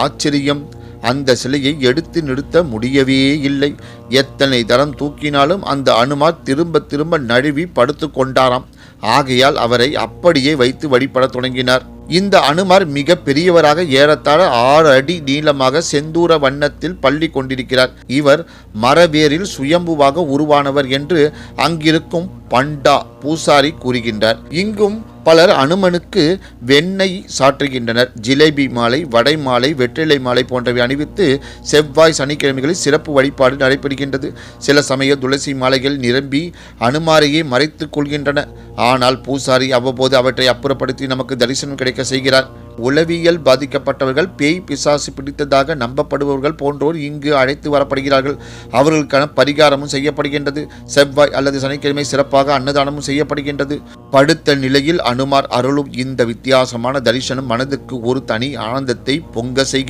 ஆச்சரியம்! அந்த சிலையை எடுத்து நிறுத்த முடியவே இல்லை. எத்தனை தரம் தூக்கினாலும் அந்த அனுமார் திரும்ப திரும்ப நழுவி படுத்து கொண்டாராம். ஆகையால் அவரை அப்படியே வைத்து வழிபடத் தொடங்கினார். இந்த அனுமார் மிக பெரியவராக ஏறத்தாழ 6 அடி நீளமாக செந்தூர வண்ணத்தில் பள்ளி கொண்டிருக்கிறார். இவர் மரவேரில் சுயம்புவாக உருவானவர் என்று அங்கிருக்கும் பண்டா பூசாரி கூறுகின்றார். இங்கும் பலர் அனுமனுக்கு வெண்ணெய் சாற்றுகின்றனர். ஜிலேபி மாலை, வடை மாலை, வெற்றிலை மாலை போன்றவை அணிவித்து செவ்வாய் சனிக்கிழமைகளில் சிறப்பு வழிபாடு நடைபெறுகின்றது. சில சமய துளசி மாலைகள் நிரம்பி அனுமாரையே மறைத்துக் கொள்கின்றன. ஆனால் பூசாரி அவ்வப்போது அவற்றை அப்புறப்படுத்தி நமக்கு தரிசனம் கிடைக்க செய்கிறார். உளவியல் பாதிக்கப்பட்டவர்கள், பேய் பிசாசு பிடித்ததாக நம்பப்படுபவர்கள் போன்றோர் இங்கு அழைத்து வரப்படுகிறார்கள். அவர்களுக்கான பரிகாரமும் செய்யப்படுகின்றது. செவ்வாய் அல்லது சனிக்கிழமை சிறப்பாக அன்னதானமும் செய்யப்படுகின்றது. படுத்த நிலையில் அனுமார் அருளும் இந்த வித்தியாசமான தரிசனம் மனதுக்கு ஒரு தனி ஆனந்தத்தை பொங்க செய்கிறது.